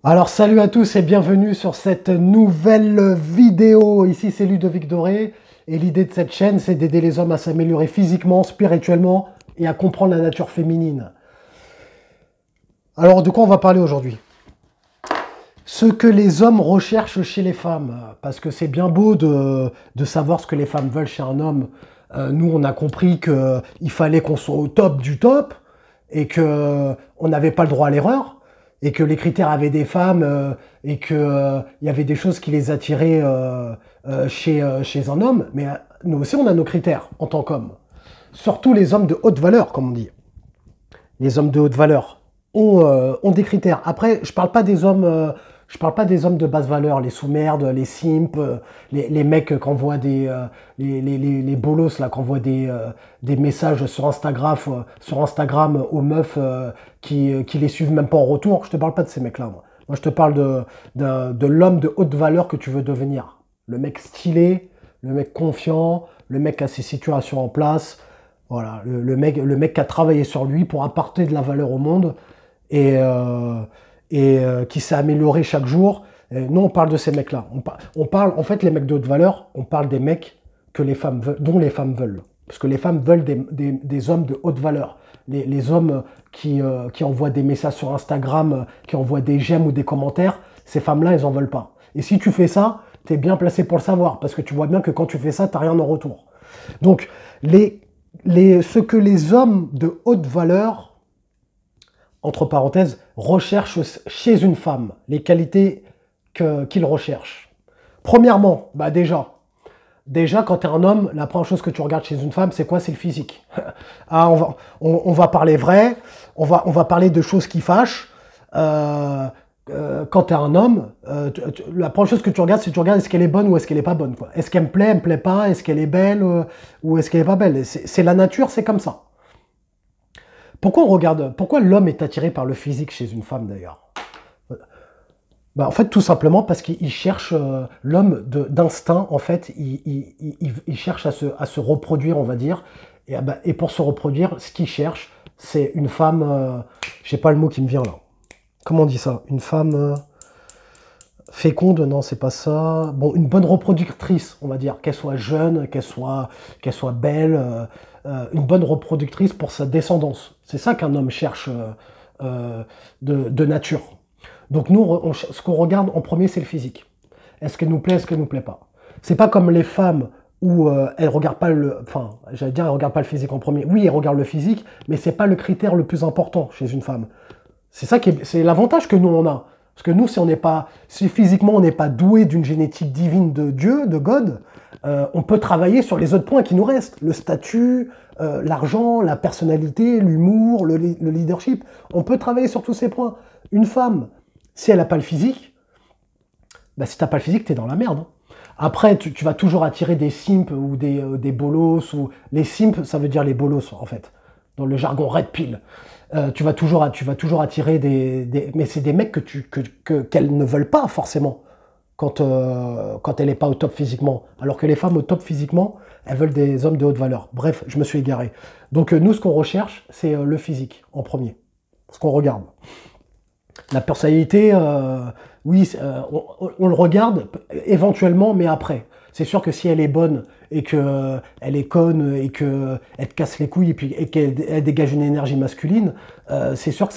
Alors salut à tous et bienvenue sur cette nouvelle vidéo. Ici c'est Ludovic Doré et l'idée de cette chaîne c'est d'aider les hommes à s'améliorer physiquement, spirituellement et à comprendre la nature féminine. Alors de quoi on va parler aujourd'hui? Ce que les hommes recherchent chez les femmes, parce que c'est bien beau de savoir ce que les femmes veulent chez un homme. Nous on a compris qu'il fallait qu'on soit au top du top et qu'on n'avait pas le droit à l'erreur. Et que les critères avaient des femmes et qu'il y avait des choses qui les attiraient chez un homme. Mais nous aussi, on a nos critères en tant qu'hommes. Surtout les hommes de haute valeur, comme on dit. Les hommes de haute valeur ont des critères. Après, je parle pas des hommes de basse valeur, les sous-merdes, les simps, les mecs qui envoient les bolos là, qui envoient des messages sur Instagram aux meufs qui les suivent même pas en retour. Je te parle pas de ces mecs-là, moi. Moi, je te parle de l'homme de haute valeur que tu veux devenir. Le mec stylé, le mec confiant, le mec qui a ses situations en place. Voilà, le mec qui a travaillé sur lui pour apporter de la valeur au monde et, qui s'est amélioré chaque jour. Et nous, on parle de ces mecs-là. On parle, en fait, les mecs de haute valeur, on parle des mecs que les femmes veulent, dont les femmes veulent. Parce que les femmes veulent des hommes de haute valeur. Les hommes qui envoient des messages sur Instagram, qui envoient des j'aime ou des commentaires, ces femmes-là, elles en veulent pas. Et si tu fais ça, tu es bien placé pour le savoir. Parce que tu vois bien que quand tu fais ça, tu n'as rien en retour. Donc, ce que les hommes de haute valeur, entre parenthèses, recherchent chez une femme, les qualités qu'ils recherchent. Premièrement, bah déjà, quand tu es un homme, la première chose que tu regardes chez une femme, c'est quoi? C'est le physique. Ah, on va parler vrai, on va parler de choses qui fâchent. Quand tu es un homme, la première chose que tu regardes, c'est tu regardes est-ce qu'elle est bonne ou est-ce qu'elle n'est pas bonne. Est-ce qu'elle me plaît pas, est-ce qu'elle est belle ou est-ce qu'elle n'est pas belle. C'est la nature, c'est comme ça. Pourquoi l'homme est attiré par le physique chez une femme d'ailleurs? Bah, en fait, tout simplement parce qu'il cherche, l'homme d'instinct, en fait, il cherche à se reproduire, on va dire. Et pour se reproduire, ce qu'il cherche, c'est une femme, j'ai pas le mot qui me vient là. Comment on dit ça? Une femme féconde, non, c'est pas ça. Bon, une bonne reproductrice, on va dire. Qu'elle soit jeune, qu'elle soit belle, une bonne reproductrice pour sa descendance. C'est ça qu'un homme cherche de nature. Donc nous, ce qu'on regarde en premier, c'est le physique. Est-ce qu'elle nous plaît, est-ce qu'elle nous plaît pas? C'est pas comme les femmes où elles regardent pas enfin, j'allais dire, elles regardent pas le physique en premier. Oui, elles regardent le physique, mais c'est pas le critère le plus important chez une femme. C'est l'avantage que nous on a. Parce que nous, si physiquement on n'est pas doué d'une génétique divine de Dieu, de God, on peut travailler sur les autres points qui nous restent. Le statut, l'argent, la personnalité, l'humour, le leadership. On peut travailler sur tous ces points. Une femme, si elle n'a pas le physique, bah, si tu n'as pas le physique, tu es dans la merde. Après, tu vas toujours attirer des simps ou des bolos. Les simps, ça veut dire les bolos, en fait. Dans le jargon red pill. Tu vas toujours attirer mais c'est des mecs qu'elles ne veulent pas forcément quand elle n'est pas au top physiquement. Alors que les femmes au top physiquement, elles veulent des hommes de haute valeur. Bref, je me suis égaré. Donc nous, ce qu'on recherche, c'est le physique en premier. Ce qu'on regarde. La personnalité, oui, on le regarde éventuellement, mais après. C'est sûr que si elle est bonne et qu'elle est conne et qu'elle te casse les couilles et qu'elle dégage une énergie masculine, c'est sûr que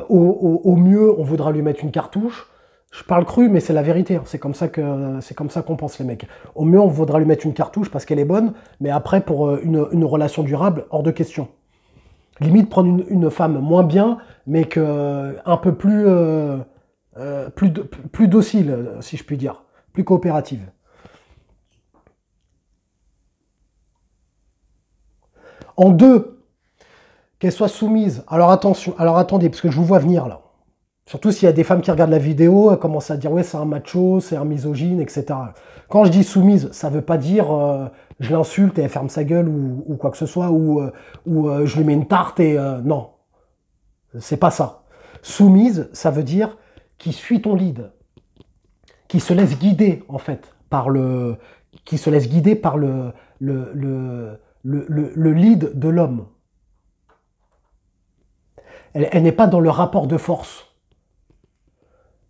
au mieux, on voudra lui mettre une cartouche. Je parle cru, mais c'est la vérité. Hein. C'est comme ça qu'on pense les mecs. Au mieux, on voudra lui mettre une cartouche parce qu'elle est bonne, mais après, pour une relation durable, hors de question. Limite prendre une femme moins bien, mais un peu plus docile, si je puis dire, plus coopérative. En deux, qu'elle soit soumise. Alors attention, alors attendez, parce que je vous vois venir là. Surtout s'il y a des femmes qui regardent la vidéo, elles commencent à dire ouais c'est un macho, c'est un misogyne, etc. Quand je dis soumise, ça veut pas dire je l'insulte et elle ferme sa gueule ou quoi que ce soit, ou je lui mets une tarte et non, c'est pas ça. Soumise, ça veut dire qui suit ton lead, qui se laisse guider en fait qui se laisse guider par le lead de l'homme. Elle n'est pas dans le rapport de force.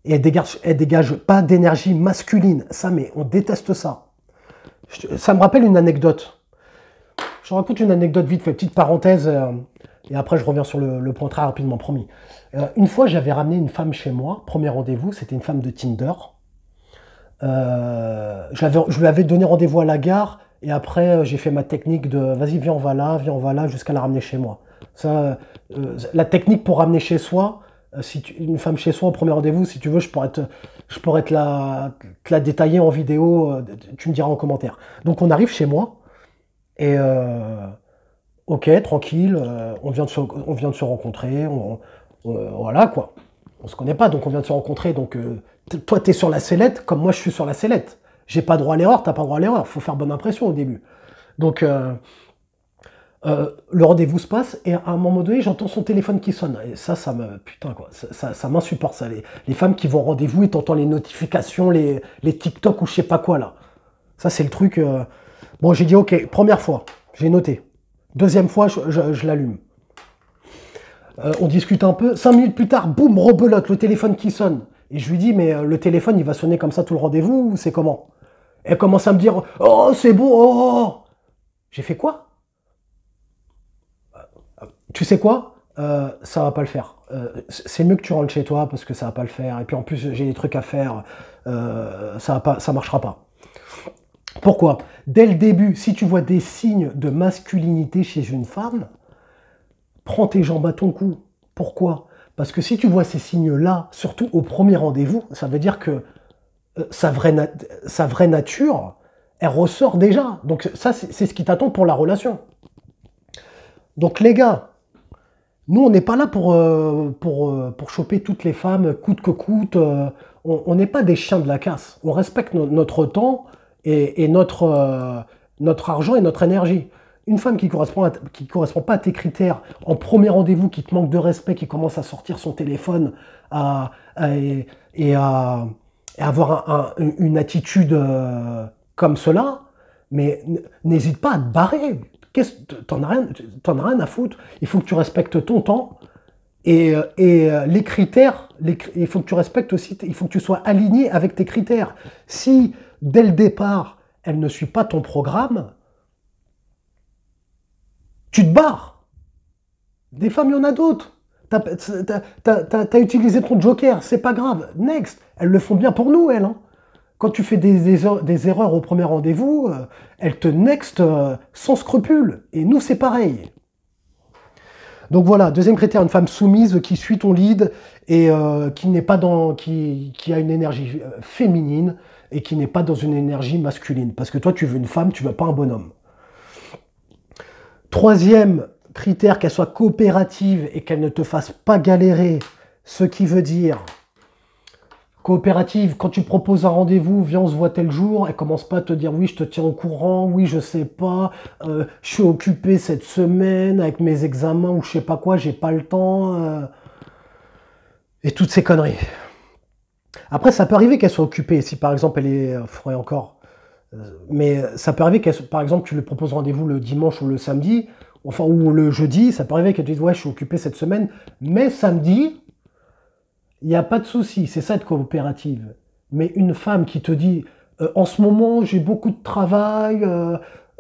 Et elle dégage pas d'énergie masculine. Ça, mais on déteste ça. Ça me rappelle une anecdote. Je raconte une anecdote vite fait, petite parenthèse, et après je reviens sur le point très rapidement, promis. Une fois, j'avais ramené une femme chez moi, premier rendez-vous, c'était une femme de Tinder. Je lui avais donné rendez-vous à la gare, et après j'ai fait ma technique de vas-y, viens, on va là, jusqu'à la ramener chez moi. Ça, la technique pour ramener chez soi, une femme chez soi au premier rendez-vous, si tu veux, je pourrais te la détailler en vidéo, tu me diras en commentaire. Donc on arrive chez moi, et ok, tranquille, on vient de se rencontrer, voilà quoi. On se connaît pas, donc on vient de se rencontrer, donc toi t'es sur la sellette, comme moi je suis sur la sellette. J'ai pas droit à l'erreur, t'as pas droit à l'erreur, faut faire bonne impression au début. Donc le rendez-vous se passe, et à un moment donné, j'entends son téléphone qui sonne. Et ça me... Putain quoi, ça m'insupporte ça. Les femmes qui vont au rendez-vous et t'entends les notifications, les TikTok ou je sais pas quoi là. Ça c'est le truc... Bon, j'ai dit ok, première fois, j'ai noté. Deuxième fois, je l'allume. On discute un peu. 5 minutes plus tard, boum, rebelote, le téléphone qui sonne. Et je lui dis, mais le téléphone, il va sonner comme ça tout le rendez-vous ou c'est comment? Elle commence à me dire, oh, c'est bon, oh. J'ai fait quoi? Tu sais quoi? Ça va pas le faire. C'est mieux que tu rentres chez toi parce que ça va pas le faire. Et puis en plus, j'ai des trucs à faire. Ça marchera pas. Pourquoi? Dès le début, si tu vois des signes de masculinité chez une femme, prends tes jambes à ton cou. Pourquoi? Parce que si tu vois ces signes-là, surtout au premier rendez-vous, ça veut dire que sa vraie nature, elle ressort déjà. Donc ça, c'est ce qui t'attend pour la relation. Donc les gars, nous, on n'est pas là pour choper toutes les femmes, coûte que coûte. On n'est pas des chiens de la casse. On respecte notre temps et notre argent et notre énergie. Une femme qui correspond pas à tes critères, en premier rendez-vous, qui te manque de respect, qui commence à sortir son téléphone et à avoir une attitude comme cela, mais n'hésite pas à te barrer. T'en as rien à foutre. Il faut que tu respectes ton temps et les critères. Il faut que tu respectes aussi. Il faut que tu sois aligné avec tes critères. Si dès le départ elle ne suit pas ton programme, tu te barres. Des femmes, il y en a d'autres. T'as utilisé ton joker, c'est pas grave. Next, elles le font bien pour nous, elles. Hein. Quand tu fais des erreurs au premier rendez-vous, elles te next sans scrupule. Et nous, c'est pareil. Donc voilà, deuxième critère, une femme soumise qui suit ton lead et qui a une énergie féminine et qui n'est pas dans une énergie masculine. Parce que toi, tu veux une femme, tu veux pas un bonhomme. Troisième critère, qu'elle soit coopérative et qu'elle ne te fasse pas galérer. Ce qui veut dire, coopérative, quand tu proposes un rendez-vous, viens on se voit tel jour, elle commence pas à te dire oui je te tiens au courant, oui je sais pas, je suis occupé cette semaine avec mes examens ou je sais pas quoi, j'ai pas le temps, et toutes ces conneries. Après ça peut arriver qu'elle soit occupée, si par exemple elle est, faudrait encore, mais ça peut arriver qu'elle, par exemple tu lui proposes rendez-vous le dimanche ou le samedi, enfin ou le jeudi, ça peut arriver qu'elle te dise ouais je suis occupé cette semaine, mais samedi, il n'y a pas de souci, c'est ça être coopérative. Mais une femme qui te dit en ce moment j'ai beaucoup de travail,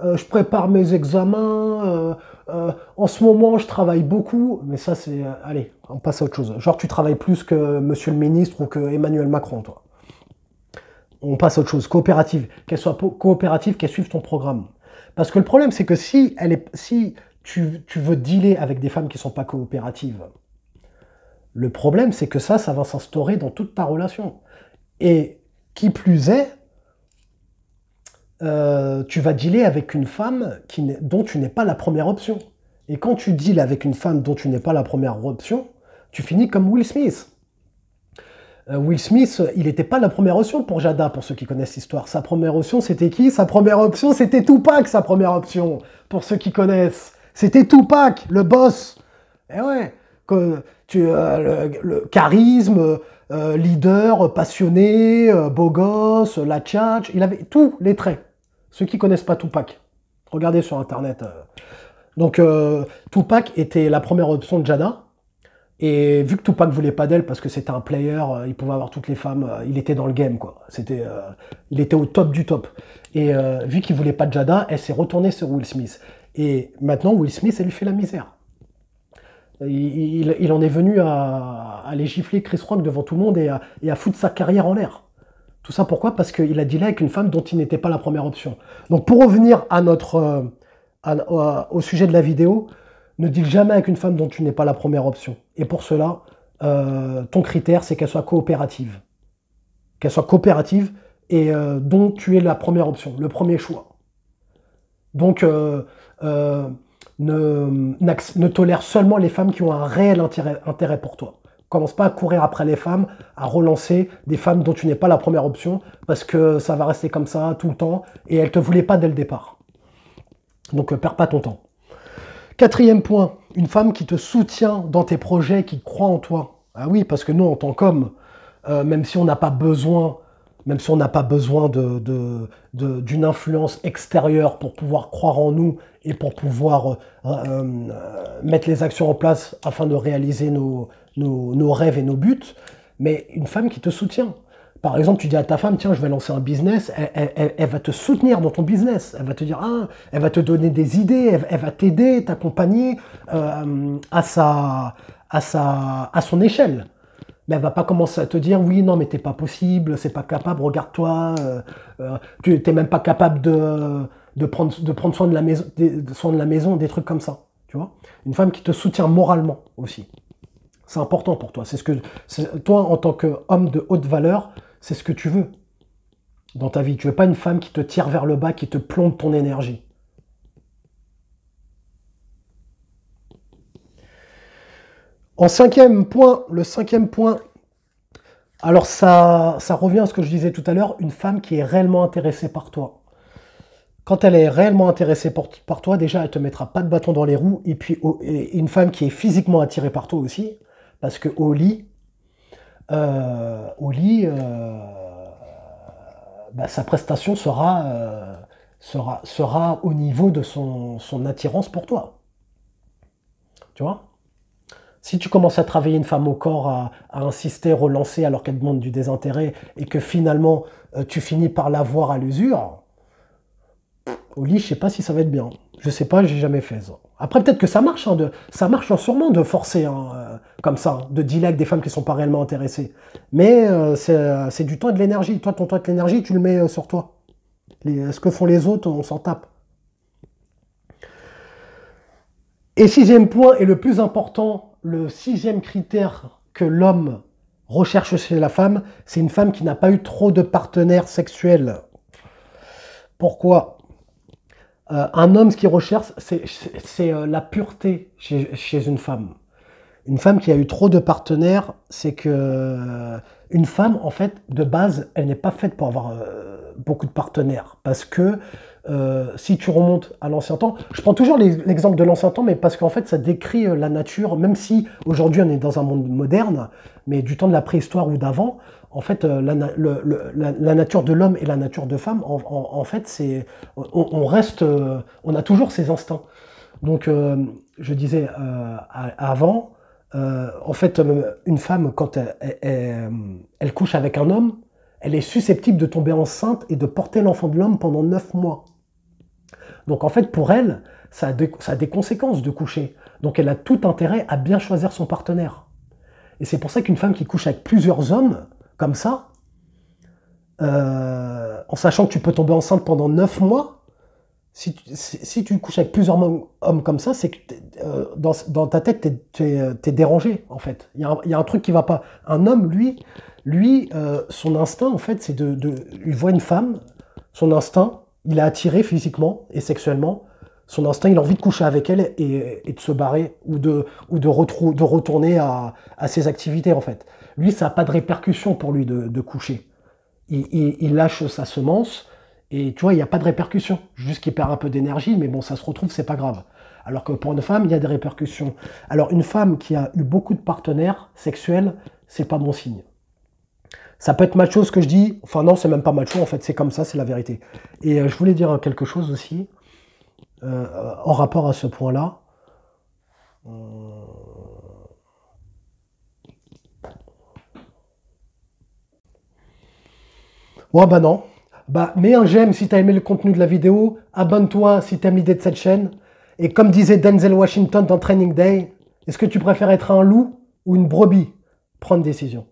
je prépare mes examens, en ce moment je travaille beaucoup, mais ça c'est... allez, on passe à autre chose. Genre tu travailles plus que monsieur le ministre ou que Emmanuel Macron, toi. On passe à autre chose, coopérative. Qu'elle soit coopérative, qu'elle suive ton programme. Parce que le problème c'est que si tu veux dealer avec des femmes qui ne sont pas coopératives, le problème, c'est que ça va s'instaurer dans toute ta relation. Et qui plus est, tu vas dealer avec une femme dont tu n'es pas la première option. Et quand tu deals avec une femme dont tu n'es pas la première option, tu finis comme Will Smith. Will Smith, il n'était pas la première option pour Jada, pour ceux qui connaissent l'histoire. Sa première option, c'était qui? Sa première option, c'était Tupac, sa première option, pour ceux qui connaissent. C'était Tupac, le boss. Eh ouais, le charisme, leader, passionné, beau gosse, la tchatch, il avait tous les traits. Ceux qui connaissent pas Tupac, regardez sur internet. Donc Tupac était la première option de Jada. Et vu que Tupac voulait pas d'elle parce que c'était un player, il pouvait avoir toutes les femmes, il était dans le game, quoi. Il était au top du top. Et vu qu'il voulait pas de Jada, elle s'est retournée sur Will Smith. Et maintenant, Will Smith, elle lui fait la misère. Il en est venu à aller gifler Chris Rock devant tout le monde et à foutre sa carrière en l'air. Tout ça pourquoi? Parce qu'il a dealé avec une femme dont il n'était pas la première option. Donc pour revenir à au sujet de la vidéo, ne deal jamais avec une femme dont tu n'es pas la première option. Et pour cela, ton critère, c'est qu'elle soit coopérative. Qu'elle soit coopérative et dont tu es la première option, le premier choix. Donc ne tolère seulement les femmes qui ont un réel intérêt pour toi. Commence pas à courir après les femmes, à relancer des femmes dont tu n'es pas la première option, parce que ça va rester comme ça tout le temps, et elles ne te voulaient pas dès le départ. Donc perds pas ton temps. Quatrième point, une femme qui te soutient dans tes projets, qui croit en toi. Ah oui, parce que nous, en tant qu'hommes, même si on n'a pas besoin, d'une influence extérieure pour pouvoir croire en nous et pour pouvoir mettre les actions en place afin de réaliser nos rêves et nos buts, mais une femme qui te soutient. Par exemple, tu dis à ta femme, tiens, je vais lancer un business, elle va te soutenir dans ton business, elle va te dire, ah, elle va te donner des idées, elle va t'aider, t'accompagner à son échelle. Mais elle va pas commencer à te dire, oui, non, mais t'es pas possible, c'est pas capable, regarde-toi, tu t'es même pas capable de prendre soin de la maison, des trucs comme ça, tu vois. Une femme qui te soutient moralement aussi. C'est important pour toi. Toi, en tant qu'homme de haute valeur, c'est ce que tu veux dans ta vie. Tu veux pas une femme qui te tire vers le bas, qui te plombe ton énergie. En cinquième point, le cinquième point, alors ça revient à ce que je disais tout à l'heure, une femme qui est réellement intéressée par toi. Quand elle est réellement intéressée par toi, déjà, elle te mettra pas de bâton dans les roues. Et puis, une femme qui est physiquement attirée par toi aussi, parce que au lit, sa prestation sera au niveau de son attirance pour toi. Tu vois? Si tu commences à travailler une femme au corps, à insister, relancer alors qu'elle demande du désintérêt et que finalement tu finis par la voir à l'usure, au lit, je sais pas si ça va être bien. Je sais pas, j'ai jamais fait ça. Après, peut-être que ça marche, ça marche sûrement de forcer comme ça, de dealer avec des femmes qui ne sont pas réellement intéressées. Mais c'est du temps et de l'énergie. Toi, ton temps et de l'énergie, tu le mets sur toi. Ce que font les autres, on s'en tape. Et sixième point, et le plus important, le sixième critère que l'homme recherche chez la femme, c'est une femme qui n'a pas eu trop de partenaires sexuels. Pourquoi? Un homme, ce qu'il recherche, c'est la pureté chez une femme. Une femme qui a eu trop de partenaires, c'est que une femme, en fait, de base, elle n'est pas faite pour avoir beaucoup de partenaires. Parce que si tu remontes à l'ancien temps, je prends toujours l'exemple de l'ancien temps, mais parce qu'en fait, ça décrit la nature, même si aujourd'hui on est dans un monde moderne, mais du temps de la préhistoire ou d'avant, en fait, la nature de l'homme et la nature de femme, en fait, on reste, on a toujours ces instincts. Donc, je disais avant, en fait, une femme, quand elle couche avec un homme, elle est susceptible de tomber enceinte et de porter l'enfant de l'homme pendant 9 mois. Donc, en fait, pour elle, ça a des conséquences de coucher. Donc, elle a tout intérêt à bien choisir son partenaire. Et c'est pour ça qu'une femme qui couche avec plusieurs hommes, comme ça, en sachant que tu peux tomber enceinte pendant 9 mois, si tu couches avec plusieurs hommes comme ça, c'est que dans ta tête, t'es dérangé, en fait. Il y a un truc qui va pas. Un homme, lui son instinct, en fait, c'est il voit une femme, son instinct, il est attiré physiquement et sexuellement. Son instinct, il a envie de coucher avec elle et de se barrer ou de retourner à ses activités, en fait. Lui, ça n'a pas de répercussion pour lui de coucher. Il lâche sa semence. Et tu vois, il n'y a pas de répercussions. Juste qu'il perd un peu d'énergie, mais bon, ça se retrouve, c'est pas grave. Alors que pour une femme, il y a des répercussions. Alors, une femme qui a eu beaucoup de partenaires sexuels, c'est pas bon signe. Ça peut être macho ce que je dis. Enfin, non, c'est même pas macho, en fait, c'est comme ça, c'est la vérité. Et je voulais dire quelque chose aussi, en rapport à ce point-là. Ouais, bah non. Bah, mets un j'aime si t'as aimé le contenu de la vidéo, abonne-toi si t'aimes l'idée de cette chaîne. Et comme disait Denzel Washington dans Training Day, est-ce que tu préfères être un loup ou une brebis? Prends une décision.